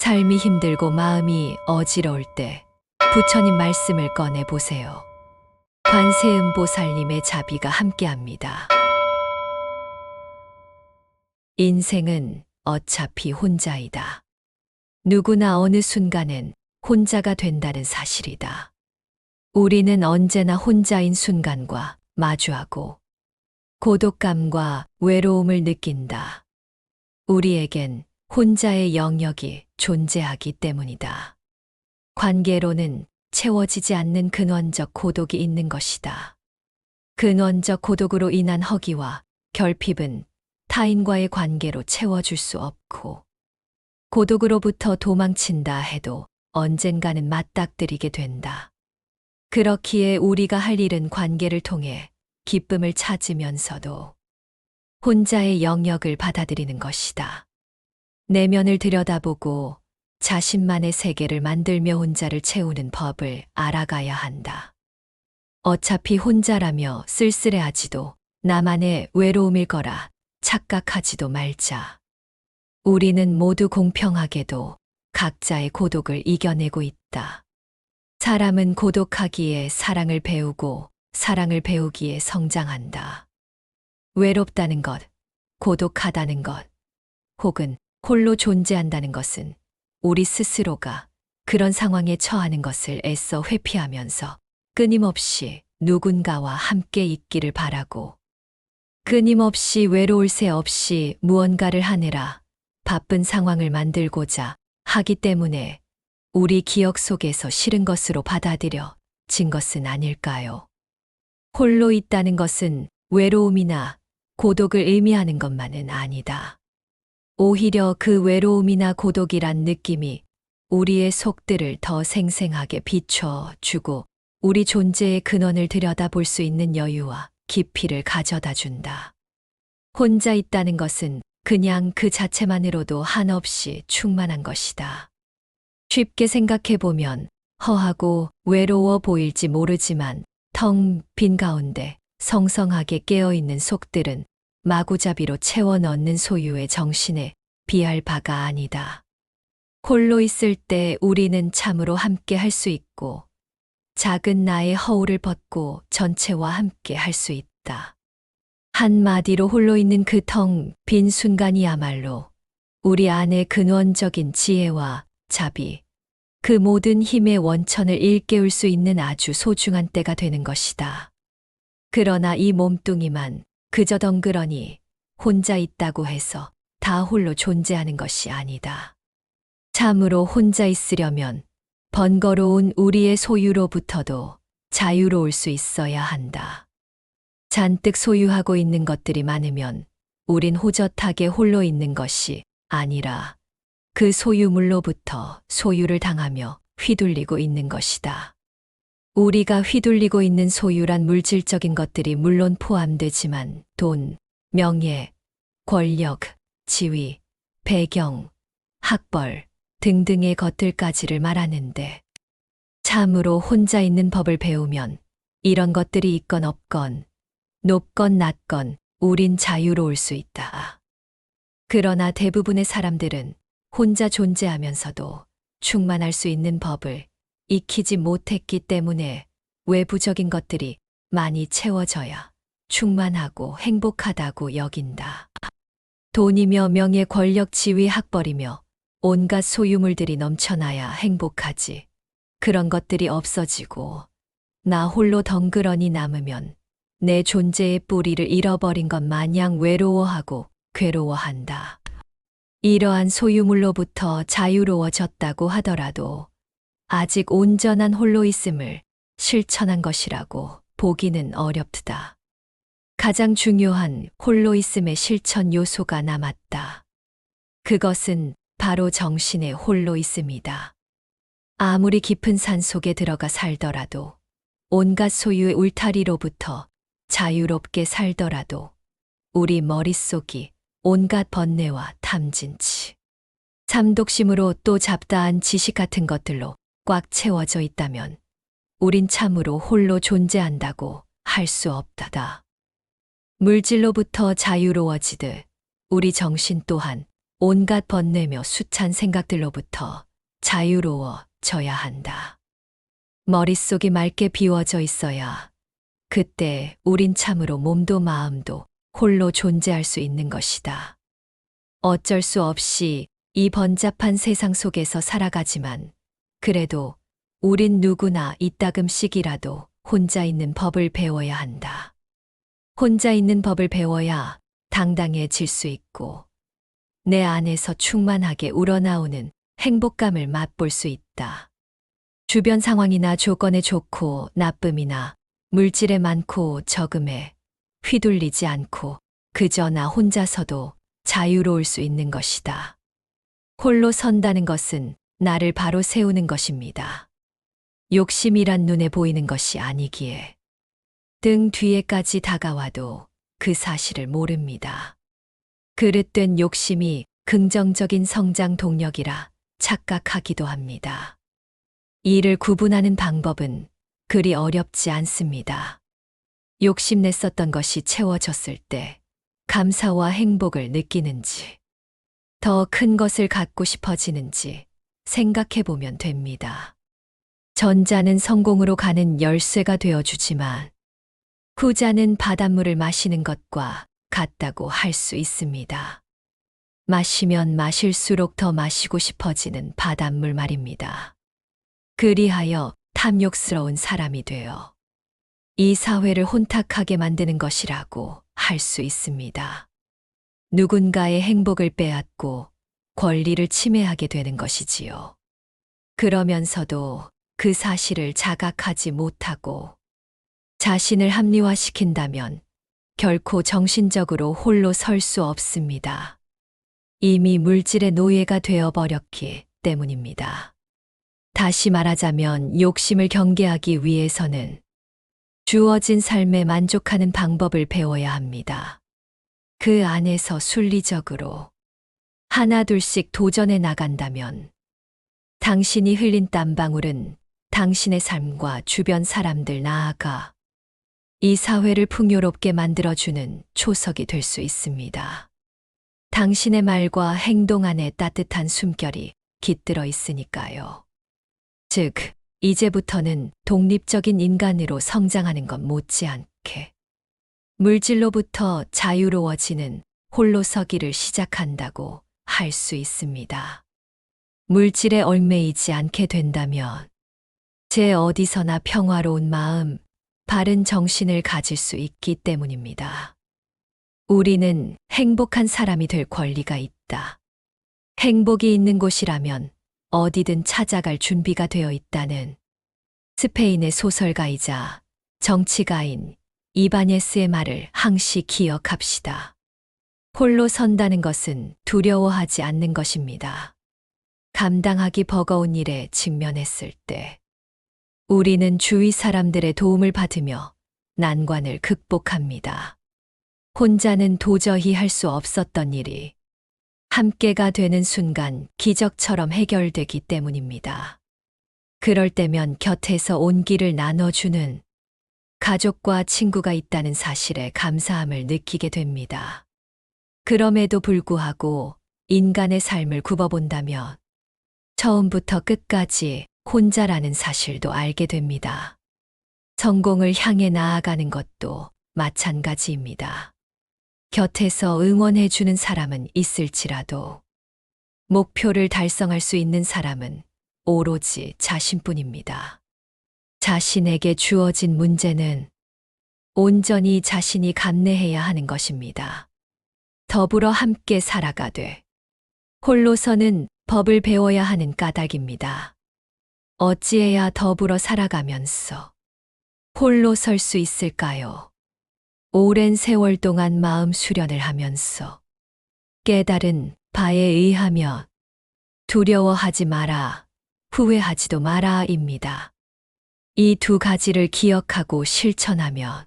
삶이 힘들고 마음이 어지러울 때 부처님 말씀을 꺼내 보세요. 관세음보살님의 자비가 함께합니다. 인생은 어차피 혼자이다. 누구나 어느 순간엔 혼자가 된다는 사실이다. 우리는 언제나 혼자인 순간과 마주하고 고독감과 외로움을 느낀다. 우리에겐 혼자의 영역이 존재하기 때문이다. 관계로는 채워지지 않는 근원적 고독이 있는 것이다. 근원적 고독으로 인한 허기와 결핍은 타인과의 관계로 채워줄 수 없고, 고독으로부터 도망친다 해도 언젠가는 맞닥뜨리게 된다. 그렇기에 우리가 할 일은 관계를 통해 기쁨을 찾으면서도 혼자의 영역을 받아들이는 것이다. 내면을 들여다보고 자신만의 세계를 만들며 혼자를 채우는 법을 알아가야 한다. 어차피 혼자라며 쓸쓸해하지도 나만의 외로움일 거라 착각하지도 말자. 우리는 모두 공평하게도 각자의 고독을 이겨내고 있다. 사람은 고독하기에 사랑을 배우고 사랑을 배우기에 성장한다. 외롭다는 것, 고독하다는 것, 혹은 홀로 존재한다는 것은 우리 스스로가 그런 상황에 처하는 것을 애써 회피하면서 끊임없이 누군가와 함께 있기를 바라고, 끊임없이 외로울 새 없이 무언가를 하느라 바쁜 상황을 만들고자 하기 때문에 우리 기억 속에서 싫은 것으로 받아들여진 것은 아닐까요? 홀로 있다는 것은 외로움이나 고독을 의미하는 것만은 아니다. 오히려 그 외로움이나 고독이란 느낌이 우리의 속들을 더 생생하게 비춰주고 우리 존재의 근원을 들여다볼 수 있는 여유와 깊이를 가져다 준다. 혼자 있다는 것은 그냥 그 자체만으로도 한없이 충만한 것이다. 쉽게 생각해보면 허하고 외로워 보일지 모르지만 텅 빈 가운데 성성하게 깨어있는 속들은 마구잡이로 채워 넣는 소유의 정신에 비할 바가 아니다. 홀로 있을 때 우리는 참으로 함께 할 수 있고 작은 나의 허울을 벗고 전체와 함께 할 수 있다. 한마디로 홀로 있는 그 텅 빈 순간이야말로 우리 안의 근원적인 지혜와 자비, 그 모든 힘의 원천을 일깨울 수 있는 아주 소중한 때가 되는 것이다. 그러나 이 몸뚱이만 그저 덩그러니 혼자 있다고 해서 다 홀로 존재하는 것이 아니다. 참으로 혼자 있으려면 번거로운 우리의 소유로부터도 자유로울 수 있어야 한다. 잔뜩 소유하고 있는 것들이 많으면 우린 호젓하게 홀로 있는 것이 아니라 그 소유물로부터 소유를 당하며 휘둘리고 있는 것이다. 우리가 휘둘리고 있는 소유란 물질적인 것들이 물론 포함되지만 돈, 명예, 권력, 지위, 배경, 학벌 등등의 것들까지를 말하는데, 참으로 혼자 있는 법을 배우면 이런 것들이 있건 없건 높건 낮건 우린 자유로울 수 있다. 그러나 대부분의 사람들은 혼자 존재하면서도 충만할 수 있는 법을 익히지 못했기 때문에 외부적인 것들이 많이 채워져야 충만하고 행복하다고 여긴다. 돈이며 명예, 권력, 지위, 학벌이며 온갖 소유물들이 넘쳐나야 행복하지. 그런 것들이 없어지고 나 홀로 덩그러니 남으면 내 존재의 뿌리를 잃어버린 것 마냥 외로워하고 괴로워한다. 이러한 소유물로부터 자유로워졌다고 하더라도 아직 온전한 홀로 있음을 실천한 것이라고 보기는 어렵다. 가장 중요한 홀로 있음의 실천 요소가 남았다. 그것은 바로 정신의 홀로 있음이다. 아무리 깊은 산 속에 들어가 살더라도, 온갖 소유의 울타리로부터 자유롭게 살더라도 우리 머릿속이 온갖 번뇌와 탐진치, 삼독심으로 또 잡다한 지식 같은 것들로 꽉 채워져 있다면 우린 참으로 홀로 존재한다고 할 수 없다. 물질로부터 자유로워지듯 우리 정신 또한 온갖 번뇌며 수찬 생각들로부터 자유로워져야 한다. 머릿속이 맑게 비워져 있어야 그때 우린 참으로 몸도 마음도 홀로 존재할 수 있는 것이다. 어쩔 수 없이 이 번잡한 세상 속에서 살아가지만 그래도 우린 누구나 이따금씩이라도 혼자 있는 법을 배워야 한다. 혼자 있는 법을 배워야 당당해질 수 있고 내 안에서 충만하게 우러나오는 행복감을 맛볼 수 있다. 주변 상황이나 조건에 좋고 나쁨이나 물질에 많고 적음에 휘둘리지 않고 그저 나 혼자서도 자유로울 수 있는 것이다. 홀로 선다는 것은 나를 바로 세우는 것입니다. 욕심이란 눈에 보이는 것이 아니기에 등 뒤에까지 다가와도 그 사실을 모릅니다. 그릇된 욕심이 긍정적인 성장 동력이라 착각하기도 합니다. 이를 구분하는 방법은 그리 어렵지 않습니다. 욕심냈었던 것이 채워졌을 때 감사와 행복을 느끼는지 더 큰 것을 갖고 싶어지는지 생각해 보면 됩니다. 전자는 성공으로 가는 열쇠가 되어주지만 후자는 바닷물을 마시는 것과 같다고 할 수 있습니다. 마시면 마실수록 더 마시고 싶어지는 바닷물 말입니다. 그리하여 탐욕스러운 사람이 되어 이 사회를 혼탁하게 만드는 것이라고 할 수 있습니다. 누군가의 행복을 빼앗고 권리를 침해하게 되는 것이지요. 그러면서도 그 사실을 자각하지 못하고 자신을 합리화시킨다면 결코 정신적으로 홀로 설 수 없습니다. 이미 물질의 노예가 되어버렸기 때문입니다. 다시 말하자면 욕심을 경계하기 위해서는 주어진 삶에 만족하는 방법을 배워야 합니다. 그 안에서 순리적으로 하나둘씩 도전해 나간다면 당신이 흘린 땀방울은 당신의 삶과 주변 사람들 나아가 이 사회를 풍요롭게 만들어주는 초석이 될 수 있습니다. 당신의 말과 행동 안에 따뜻한 숨결이 깃들어 있으니까요. 즉, 이제부터는 독립적인 인간으로 성장하는 것 못지않게 물질로부터 자유로워지는 홀로서기를 시작한다고 할 수 있습니다. 물질에 얽매이지 않게 된다면 제 어디서나 평화로운 마음, 바른 정신을 가질 수 있기 때문입니다. 우리는 행복한 사람이 될 권리가 있다. 행복이 있는 곳이라면 어디든 찾아갈 준비가 되어 있다는 스페인의 소설가이자 정치가인 이바녟스의 말을 항시 기억합시다. 홀로 선다는 것은 두려워하지 않는 것입니다. 감당하기 버거운 일에 직면했을 때 우리는 주위 사람들의 도움을 받으며 난관을 극복합니다. 혼자는 도저히 할 수 없었던 일이 함께가 되는 순간 기적처럼 해결되기 때문입니다. 그럴 때면 곁에서 온기를 나눠주는 가족과 친구가 있다는 사실에 감사함을 느끼게 됩니다. 그럼에도 불구하고 인간의 삶을 굽어본다면 처음부터 끝까지 혼자라는 사실도 알게 됩니다. 성공을 향해 나아가는 것도 마찬가지입니다. 곁에서 응원해주는 사람은 있을지라도 목표를 달성할 수 있는 사람은 오로지 자신뿐입니다. 자신에게 주어진 문제는 온전히 자신이 감내해야 하는 것입니다. 더불어 함께 살아가되 홀로서는 법을 배워야 하는 까닭입니다. 어찌해야 더불어 살아가면서 홀로 설 수 있을까요? 오랜 세월 동안 마음 수련을 하면서 깨달은 바에 의하면 두려워하지 마라, 후회하지도 마라입니다. 이 두 가지를 기억하고 실천하면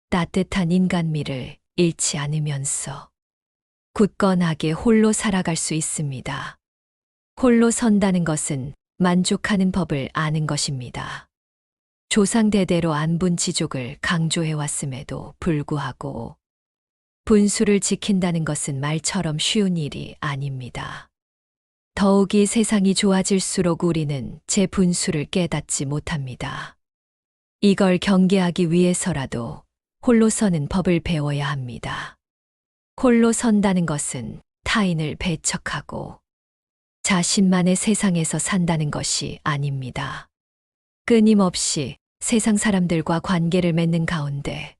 따뜻한 인간미를 잃지 않으면서 굳건하게 홀로 살아갈 수 있습니다. 홀로 선다는 것은 만족하는 법을 아는 것입니다. 조상대대로 안분지족을 강조해왔음에도 불구하고 분수를 지킨다는 것은 말처럼 쉬운 일이 아닙니다. 더욱이 세상이 좋아질수록 우리는 제 분수를 깨닫지 못합니다. 이걸 경계하기 위해서라도 홀로 서는 법을 배워야 합니다. 홀로 선다는 것은 타인을 배척하고 자신만의 세상에서 산다는 것이 아닙니다. 끊임없이 세상 사람들과 관계를 맺는 가운데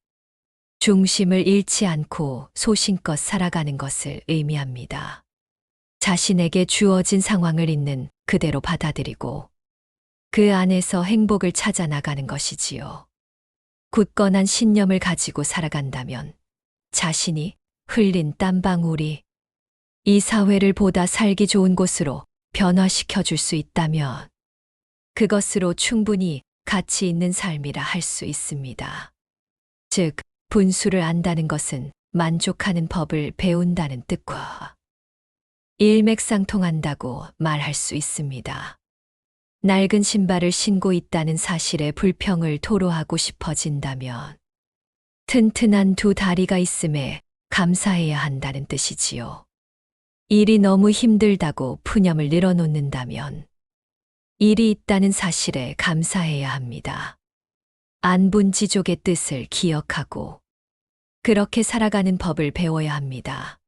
중심을 잃지 않고 소신껏 살아가는 것을 의미합니다. 자신에게 주어진 상황을 있는 그대로 받아들이고 그 안에서 행복을 찾아 나가는 것이지요. 굳건한 신념을 가지고 살아간다면 자신이 흘린 땀방울이 이 사회를 보다 살기 좋은 곳으로 변화시켜 줄 수 있다면 그것으로 충분히 가치 있는 삶이라 할 수 있습니다. 즉, 분수를 안다는 것은 만족하는 법을 배운다는 뜻과 일맥상통한다고 말할 수 있습니다. 낡은 신발을 신고 있다는 사실에 불평을 토로하고 싶어진다면 튼튼한 두 다리가 있음에 감사해야 한다는 뜻이지요. 일이 너무 힘들다고 푸념을 늘어놓는다면 일이 있다는 사실에 감사해야 합니다. 안분지족의 뜻을 기억하고 그렇게 살아가는 법을 배워야 합니다.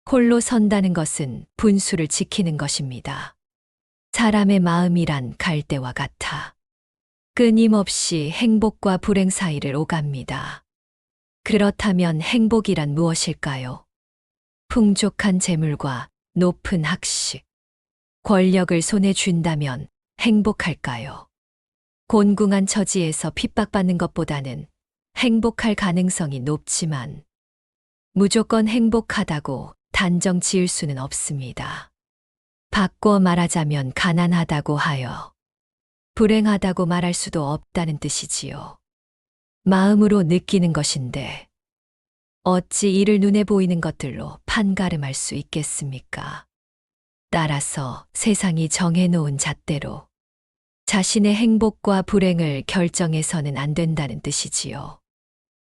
홀로 선다는 것은 분수를 지키는 것입니다. 사람의 마음이란 갈대와 같아 끊임없이 행복과 불행 사이를 오갑니다. 그렇다면 행복이란 무엇일까요? 풍족한 재물과 높은 학식, 권력을 손에 쥔다면 행복할까요? 곤궁한 처지에서 핍박받는 것보다는 행복할 가능성이 높지만 무조건 행복하다고 단정 지을 수는 없습니다. 바꿔 말하자면 가난하다고 하여 불행하다고 말할 수도 없다는 뜻이지요. 마음으로 느끼는 것인데 어찌 이를 눈에 보이는 것들로 판가름할 수 있겠습니까? 따라서 세상이 정해놓은 잣대로 자신의 행복과 불행을 결정해서는 안 된다는 뜻이지요.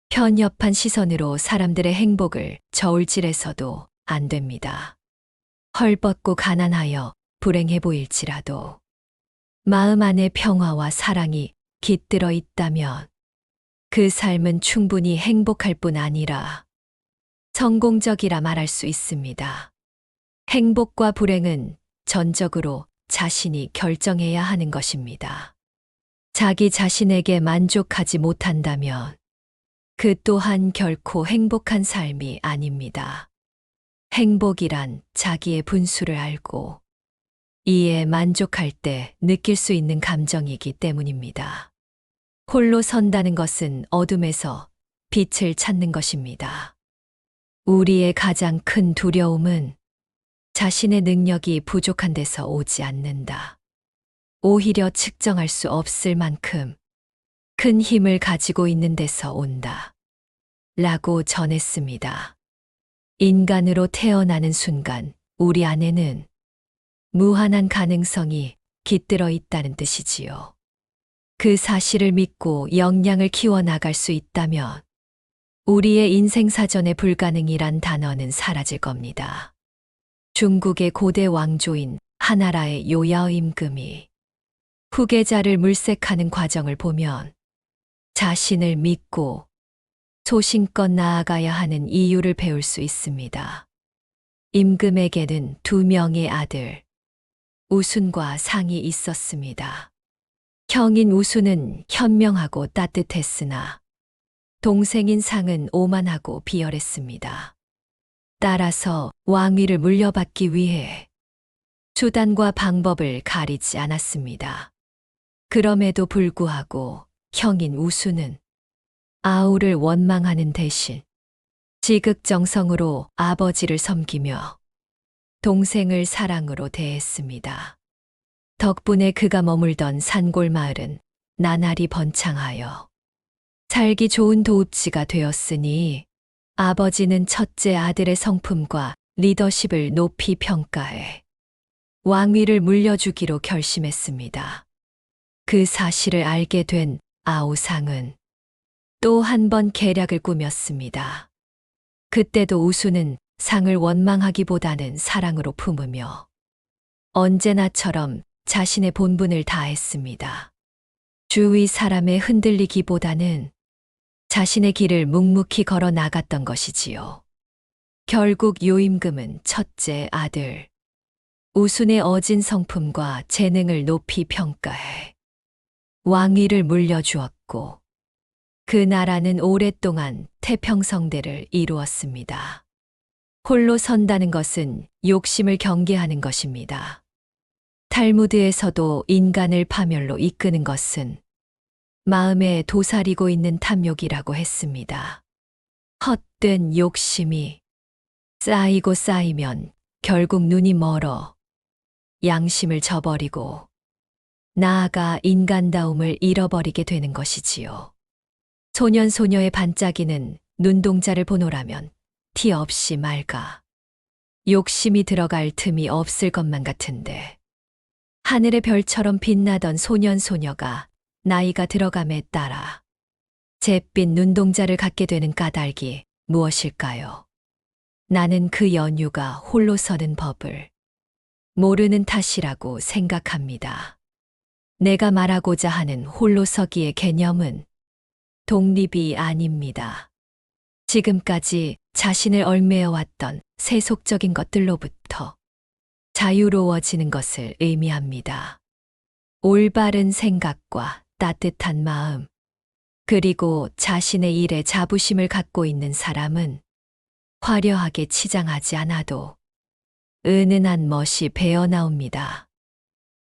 편협한 시선으로 사람들의 행복을 저울질해서도 안 됩니다. 헐벗고 가난하여 불행해 보일지라도 마음 안에 평화와 사랑이 깃들어 있다면 그 삶은 충분히 행복할 뿐 아니라 성공적이라 말할 수 있습니다. 행복과 불행은 전적으로 자신이 결정해야 하는 것입니다. 자기 자신에게 만족하지 못한다면 그 또한 결코 행복한 삶이 아닙니다. 행복이란 자기의 분수를 알고 이에 만족할 때 느낄 수 있는 감정이기 때문입니다. 홀로 선다는 것은 어둠에서 빛을 찾는 것입니다. 우리의 가장 큰 두려움은 자신의 능력이 부족한 데서 오지 않는다. 오히려 측정할 수 없을 만큼 큰 힘을 가지고 있는 데서 온다. 라고 전했습니다. 인간으로 태어나는 순간 우리 안에는 무한한 가능성이 깃들어 있다는 뜻이지요. 그 사실을 믿고 역량을 키워나갈 수 있다면 우리의 인생사전에 불가능이란 단어는 사라질 겁니다. 중국의 고대 왕조인 하나라의 요야의 임금이 후계자를 물색하는 과정을 보면 자신을 믿고 소신껏 나아가야 하는 이유를 배울 수 있습니다. 임금에게는 2명의 아들, 우순과 상이 있었습니다. 형인 우순은 현명하고 따뜻했으나 동생인 상은 오만하고 비열했습니다. 따라서 왕위를 물려받기 위해 수단과 방법을 가리지 않았습니다. 그럼에도 불구하고 형인 우순은 아우를 원망하는 대신 지극정성으로 아버지를 섬기며 동생을 사랑으로 대했습니다. 덕분에 그가 머물던 산골 마을은 나날이 번창하여 살기 좋은 도읍지가 되었으니 아버지는 첫째 아들의 성품과 리더십을 높이 평가해 왕위를 물려주기로 결심했습니다. 그 사실을 알게 된 아우상은 또 한 번 계략을 꾸몄습니다. 그때도 우수는 상을 원망하기보다는 사랑으로 품으며 언제나처럼 자신의 본분을 다했습니다. 주위 사람에 흔들리기보다는 자신의 길을 묵묵히 걸어 나갔던 것이지요. 결국 요임금은 첫째 아들 우순의 어진 성품과 재능을 높이 평가해 왕위를 물려주었고 그 나라는 오랫동안 태평성대를 이루었습니다. 홀로 선다는 것은 욕심을 경계하는 것입니다. 탈무드에서도 인간을 파멸로 이끄는 것은 마음에 도사리고 있는 탐욕이라고 했습니다. 헛된 욕심이 쌓이고 쌓이면 결국 눈이 멀어 양심을 저버리고 나아가 인간다움을 잃어버리게 되는 것이지요. 소년소녀의 반짝이는 눈동자를 보노라면 티 없이 맑아 욕심이 들어갈 틈이 없을 것만 같은데 하늘의 별처럼 빛나던 소년소녀가 나이가 들어감에 따라 잿빛 눈동자를 갖게 되는 까닭이 무엇일까요? 나는 그 연유가 홀로 서는 법을 모르는 탓이라고 생각합니다. 내가 말하고자 하는 홀로 서기의 개념은 독립이 아닙니다. 지금까지 자신을 얽매여 왔던 세속적인 것들로부터 자유로워지는 것을 의미합니다. 올바른 생각과 따뜻한 마음, 그리고 자신의 일에 자부심을 갖고 있는 사람은 화려하게 치장하지 않아도 은은한 멋이 배어나옵니다.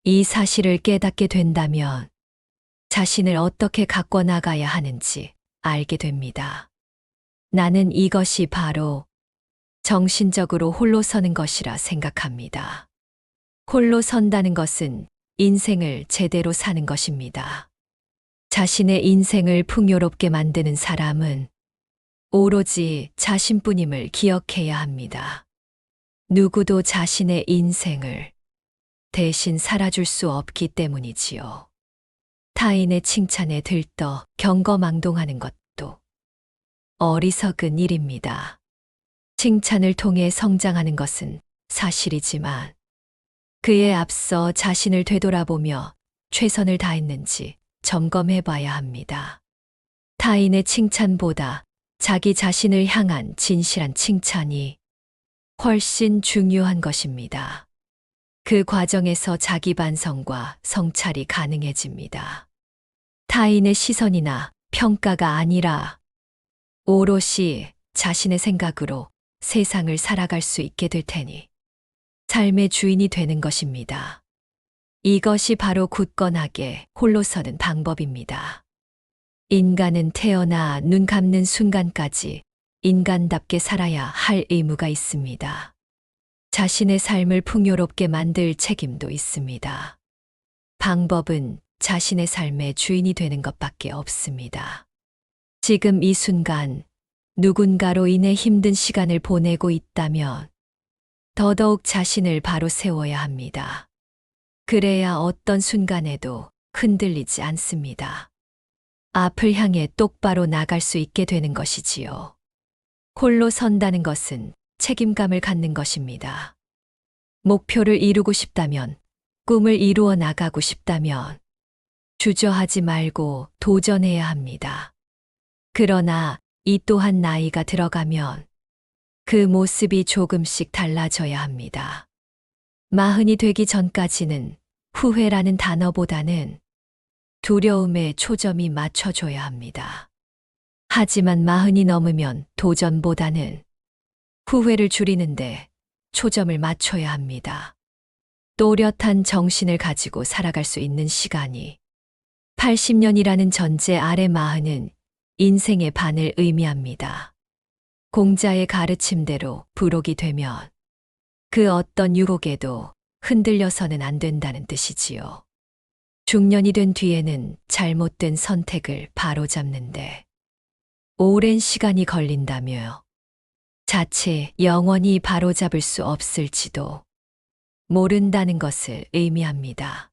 이 사실을 깨닫게 된다면 자신을 어떻게 가꿔 나가야 하는지 알게 됩니다. 나는 이것이 바로 정신적으로 홀로 서는 것이라 생각합니다. 홀로 선다는 것은 인생을 제대로 사는 것입니다. 자신의 인생을 풍요롭게 만드는 사람은 오로지 자신뿐임을 기억해야 합니다. 누구도 자신의 인생을 대신 살아줄 수 없기 때문이지요. 타인의 칭찬에 들떠 경거망동하는 것도 어리석은 일입니다. 칭찬을 통해 성장하는 것은 사실이지만 그에 앞서 자신을 되돌아보며 최선을 다했는지 점검해 봐야 합니다. 타인의 칭찬보다 자기 자신을 향한 진실한 칭찬이 훨씬 중요한 것입니다. 그 과정에서 자기 반성과 성찰이 가능해집니다. 타인의 시선이나 평가가 아니라 오롯이 자신의 생각으로 세상을 살아갈 수 있게 될 테니 삶의 주인이 되는 것입니다. 이것이 바로 굳건하게 홀로 서는 방법입니다. 인간은 태어나 눈 감는 순간까지 인간답게 살아야 할 의무가 있습니다. 자신의 삶을 풍요롭게 만들 책임도 있습니다. 방법은 자신의 삶의 주인이 되는 것밖에 없습니다. 지금 이 순간 누군가로 인해 힘든 시간을 보내고 있다면 더더욱 자신을 바로 세워야 합니다. 그래야 어떤 순간에도 흔들리지 않습니다. 앞을 향해 똑바로 나갈 수 있게 되는 것이지요. 홀로 선다는 것은 책임감을 갖는 것입니다. 목표를 이루고 싶다면, 꿈을 이루어 나가고 싶다면 주저하지 말고 도전해야 합니다. 그러나 이 또한 나이가 들어가면 그 모습이 조금씩 달라져야 합니다. 40이 되기 전까지는 후회라는 단어보다는 두려움에 초점이 맞춰줘야 합니다. 하지만 40이 넘으면 도전보다는 후회를 줄이는데 초점을 맞춰야 합니다. 또렷한 정신을 가지고 살아갈 수 있는 시간이 80년이라는 전제 아래 40은 인생의 반을 의미합니다. 공자의 가르침대로 부록이 되면 그 어떤 유혹에도 흔들려서는 안 된다는 뜻이지요. 중년이 된 뒤에는 잘못된 선택을 바로잡는데 오랜 시간이 걸린다며 자칫 영원히 바로잡을 수 없을지도 모른다는 것을 의미합니다.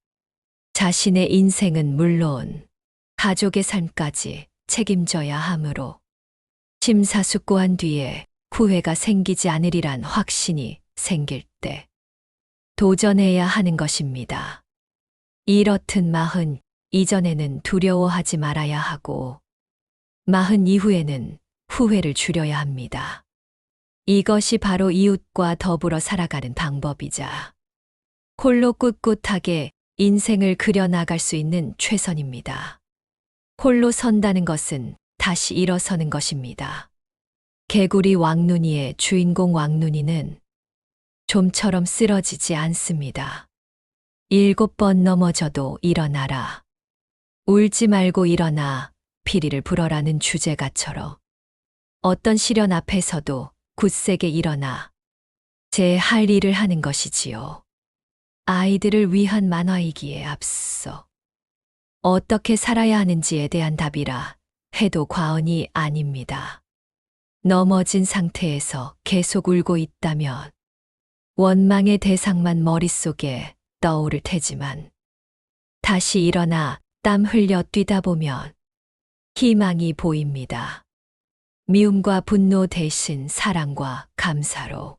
자신의 인생은 물론 가족의 삶까지 책임져야 하므로 심사숙고한 뒤에 후회가 생기지 않으리란 확신이 생길 때 도전해야 하는 것입니다. 이렇듯 마흔 이전에는 두려워하지 말아야 하고 마흔 이후에는 후회를 줄여야 합니다. 이것이 바로 이웃과 더불어 살아가는 방법이자 홀로 꿋꿋하게 인생을 그려나갈 수 있는 최선입니다. 홀로 선다는 것은 다시 일어서는 것입니다. 개구리 왕눈이의 주인공 왕눈이는 좀처럼 쓰러지지 않습니다. 7번 넘어져도 일어나라. 울지 말고 일어나 피리를 불어라는 주제가처럼 어떤 시련 앞에서도 굳세게 일어나 제 할 일을 하는 것이지요. 아이들을 위한 만화이기에 앞서 어떻게 살아야 하는지에 대한 답이라 해도 과언이 아닙니다. 넘어진 상태에서 계속 울고 있다면 원망의 대상만 머릿속에 떠오를 테지만 다시 일어나 땀 흘려 뛰다 보면 희망이 보입니다. 미움과 분노 대신 사랑과 감사로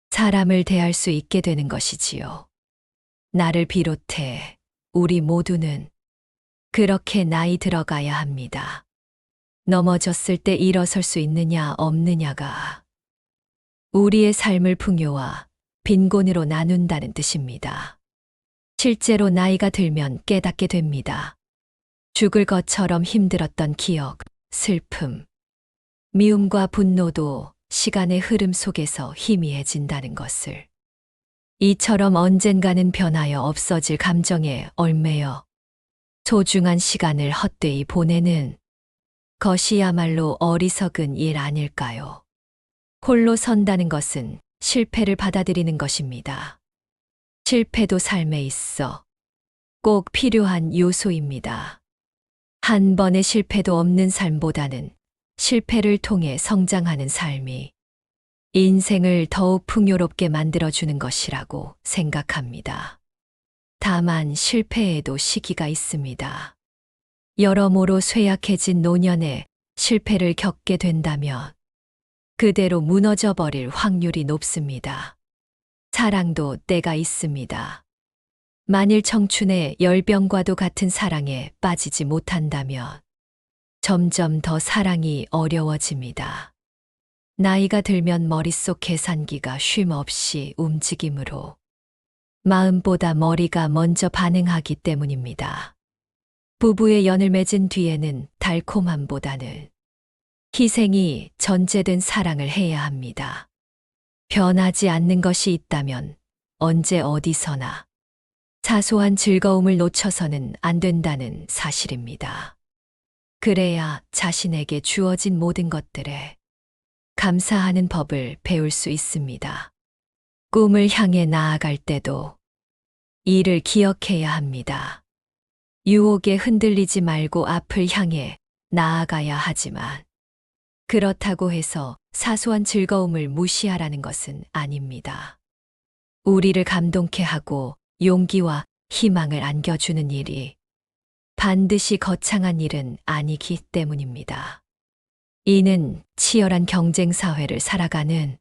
사람을 대할 수 있게 되는 것이지요. 나를 비롯해 우리 모두는 그렇게 나이 들어가야 합니다. 넘어졌을 때 일어설 수 있느냐 없느냐가 우리의 삶을 풍요와 빈곤으로 나눈다는 뜻입니다. 실제로 나이가 들면 깨닫게 됩니다. 죽을 것처럼 힘들었던 기억, 슬픔, 미움과 분노도 시간의 흐름 속에서 희미해진다는 것을. 이처럼 언젠가는 변하여 없어질 감정에 얽매여 소중한 시간을 헛되이 보내는 것이야말로 어리석은 일 아닐까요? 홀로 선다는 것은 실패를 받아들이는 것입니다. 실패도 삶에 있어 꼭 필요한 요소입니다. 한 번의 실패도 없는 삶보다는 실패를 통해 성장하는 삶이 인생을 더욱 풍요롭게 만들어주는 것이라고 생각합니다. 다만 실패에도 시기가 있습니다. 여러모로 쇠약해진 노년에 실패를 겪게 된다면 그대로 무너져 버릴 확률이 높습니다. 사랑도 때가 있습니다. 만일 청춘의 열병과도 같은 사랑에 빠지지 못한다면 점점 더 사랑이 어려워집니다. 나이가 들면 머릿속 계산기가 쉼 없이 움직이므로 마음보다 머리가 먼저 반응하기 때문입니다. 부부의 연을 맺은 뒤에는 달콤함보다는 희생이 전제된 사랑을 해야 합니다. 변하지 않는 것이 있다면 언제 어디서나 사소한 즐거움을 놓쳐서는 안 된다는 사실입니다. 그래야 자신에게 주어진 모든 것들에 감사하는 법을 배울 수 있습니다. 꿈을 향해 나아갈 때도 이를 기억해야 합니다. 유혹에 흔들리지 말고 앞을 향해 나아가야 하지만 그렇다고 해서 사소한 즐거움을 무시하라는 것은 아닙니다. 우리를 감동케 하고 용기와 희망을 안겨주는 일이 반드시 거창한 일은 아니기 때문입니다. 이는 치열한 경쟁 사회를 살아가는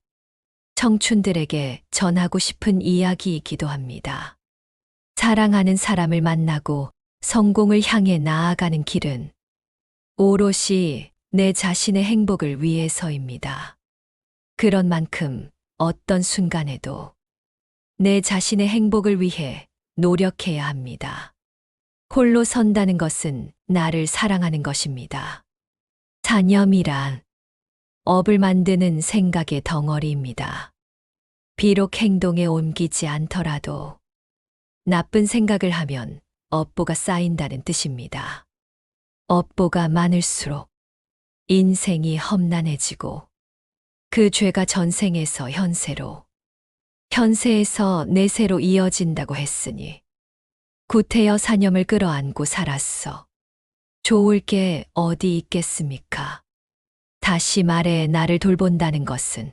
청춘들에게 전하고 싶은 이야기이기도 합니다. 사랑하는 사람을 만나고 성공을 향해 나아가는 길은 오롯이 내 자신의 행복을 위해서입니다. 그런 만큼 어떤 순간에도 내 자신의 행복을 위해 노력해야 합니다. 홀로 선다는 것은 나를 사랑하는 것입니다. 사념이란 업을 만드는 생각의 덩어리입니다. 비록 행동에 옮기지 않더라도 나쁜 생각을 하면 업보가 쌓인다는 뜻입니다. 업보가 많을수록 인생이 험난해지고 그 죄가 전생에서 현세로, 현세에서 내세로 이어진다고 했으니 구태여 사념을 끌어안고 살았어. 좋을 게 어디 있겠습니까? 다시 말해 나를 돌본다는 것은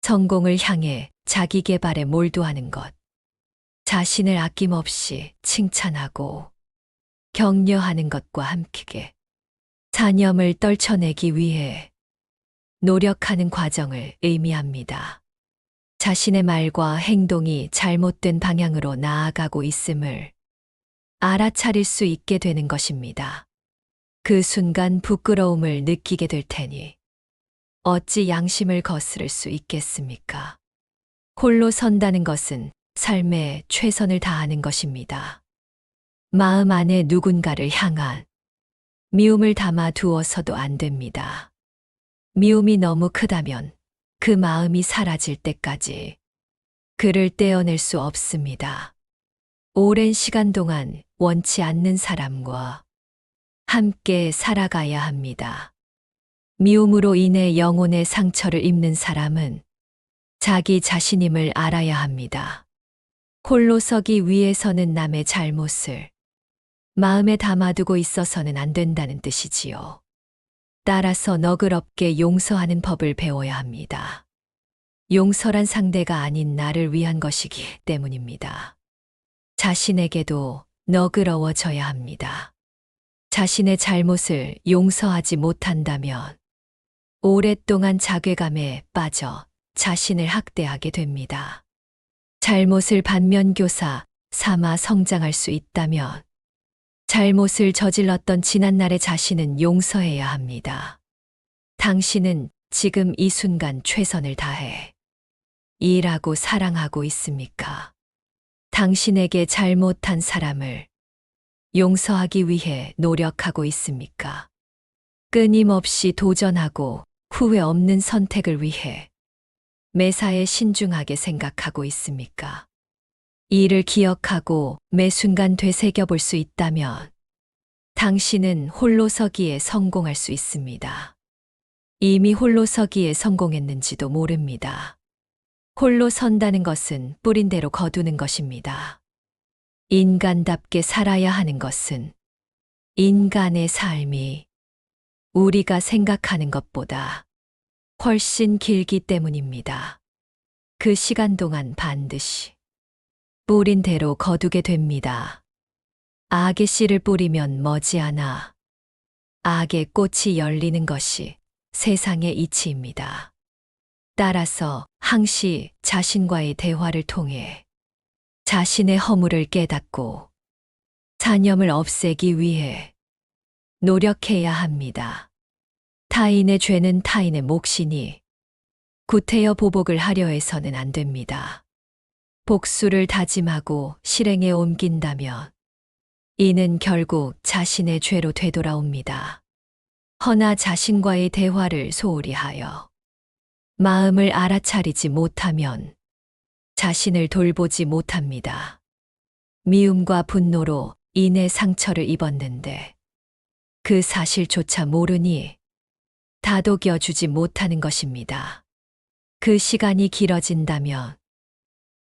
성공을 향해 자기 개발에 몰두하는 것, 자신을 아낌없이 칭찬하고 격려하는 것과 함께 사념을 떨쳐내기 위해 노력하는 과정을 의미합니다. 자신의 말과 행동이 잘못된 방향으로 나아가고 있음을 알아차릴 수 있게 되는 것입니다. 그 순간 부끄러움을 느끼게 될 테니 어찌 양심을 거스를 수 있겠습니까? 홀로 선다는 것은 삶에 최선을 다하는 것입니다. 마음 안에 누군가를 향한 미움을 담아 두어서도 안 됩니다. 미움이 너무 크다면 그 마음이 사라질 때까지 그를 떼어낼 수 없습니다. 오랜 시간 동안 원치 않는 사람과 함께 살아가야 합니다. 미움으로 인해 영혼의 상처를 입는 사람은 자기 자신임을 알아야 합니다. 홀로 서기 위해서는 남의 잘못을 마음에 담아두고 있어서는 안 된다는 뜻이지요. 따라서 너그럽게 용서하는 법을 배워야 합니다. 용서란 상대가 아닌 나를 위한 것이기 때문입니다. 자신에게도 너그러워져야 합니다. 자신의 잘못을 용서하지 못한다면 오랫동안 자괴감에 빠져 자신을 학대하게 됩니다. 잘못을 반면교사 삼아 성장할 수 있다면 잘못을 저질렀던 지난날의 자신은 용서해야 합니다. 당신은 지금 이 순간 최선을 다해 일하고 사랑하고 있습니까? 당신에게 잘못한 사람을 용서하기 위해 노력하고 있습니까? 끊임없이 도전하고 후회 없는 선택을 위해 매사에 신중하게 생각하고 있습니까? 이를 기억하고 매 순간 되새겨 볼 수 있다면 당신은 홀로 서기에 성공할 수 있습니다. 이미 홀로 서기에 성공했는지도 모릅니다. 홀로 선다는 것은 뿌린 대로 거두는 것입니다. 인간답게 살아야 하는 것은 인간의 삶이 우리가 생각하는 것보다 훨씬 길기 때문입니다. 그 시간 동안 반드시 뿌린 대로 거두게 됩니다. 악의 씨를 뿌리면 머지않아 악의 꽃이 열리는 것이 세상의 이치입니다. 따라서 항시 자신과의 대화를 통해 자신의 허물을 깨닫고 잔염을 없애기 위해 노력해야 합니다. 타인의 죄는 타인의 몫이니 구태여 보복을 하려 해서는 안 됩니다. 복수를 다짐하고 실행에 옮긴다면 이는 결국 자신의 죄로 되돌아옵니다. 허나 자신과의 대화를 소홀히 하여 마음을 알아차리지 못하면 자신을 돌보지 못합니다. 미움과 분노로 인해 상처를 입었는데 그 사실조차 모르니 다독여주지 못하는 것입니다. 그 시간이 길어진다면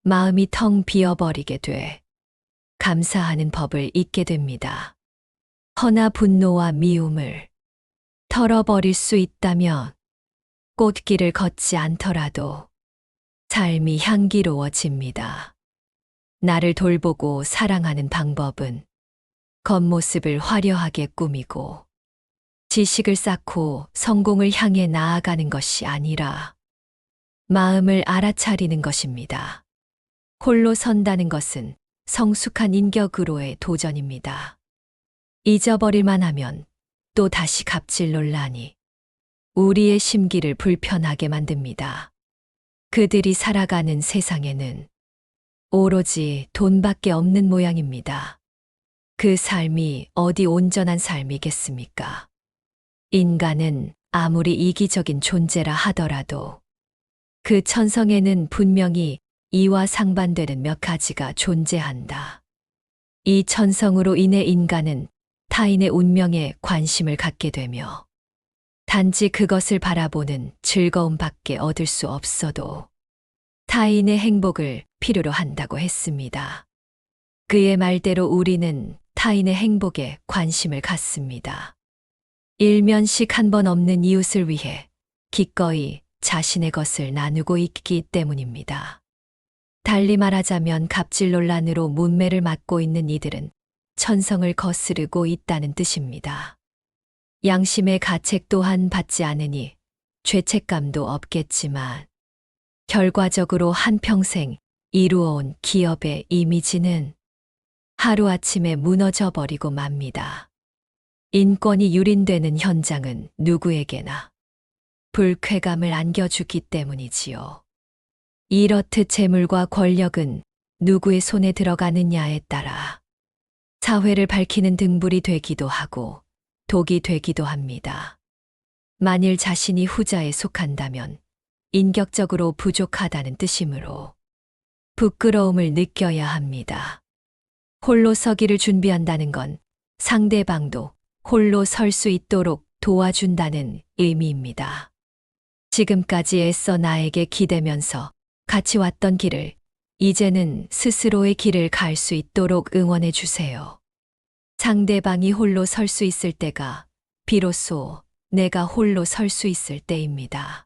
마음이 텅 비어버리게 돼 감사하는 법을 잊게 됩니다. 허나 분노와 미움을 털어버릴 수 있다면 꽃길을 걷지 않더라도 삶이 향기로워집니다. 나를 돌보고 사랑하는 방법은 겉모습을 화려하게 꾸미고 지식을 쌓고 성공을 향해 나아가는 것이 아니라 마음을 알아차리는 것입니다. 홀로 선다는 것은 성숙한 인격으로의 도전입니다. 잊어버릴만 하면 또 다시 갑질 논란이 우리의 심기를 불편하게 만듭니다. 그들이 살아가는 세상에는 오로지 돈밖에 없는 모양입니다. 그 삶이 어디 온전한 삶이겠습니까? 인간은 아무리 이기적인 존재라 하더라도 그 천성에는 분명히 이와 상반되는 몇 가지가 존재한다. 이 천성으로 인해 인간은 타인의 운명에 관심을 갖게 되며 단지 그것을 바라보는 즐거움밖에 얻을 수 없어도 타인의 행복을 필요로 한다고 했습니다. 그의 말대로 우리는 타인의 행복에 관심을 갖습니다. 일면식 한 번 없는 이웃을 위해 기꺼이 자신의 것을 나누고 있기 때문입니다. 달리 말하자면 갑질 논란으로 문매를 맞고 있는 이들은 천성을 거스르고 있다는 뜻입니다. 양심의 가책 또한 받지 않으니 죄책감도 없겠지만 결과적으로 한평생 이루어온 기업의 이미지는 하루아침에 무너져 버리고 맙니다. 인권이 유린되는 현장은 누구에게나 불쾌감을 안겨주기 때문이지요. 이렇듯 재물과 권력은 누구의 손에 들어가느냐에 따라 사회를 밝히는 등불이 되기도 하고 독이 되기도 합니다. 만일 자신이 후자에 속한다면 인격적으로 부족하다는 뜻이므로 부끄러움을 느껴야 합니다. 홀로 서기를 준비한다는 건 상대방도 홀로 설 수 있도록 도와준다는 의미입니다. 지금까지 애써 나에게 기대면서 같이 왔던 길을 이제는 스스로의 길을 갈 수 있도록 응원해 주세요. 상대방이 홀로 설 수 있을 때가 비로소 내가 홀로 설 수 있을 때입니다.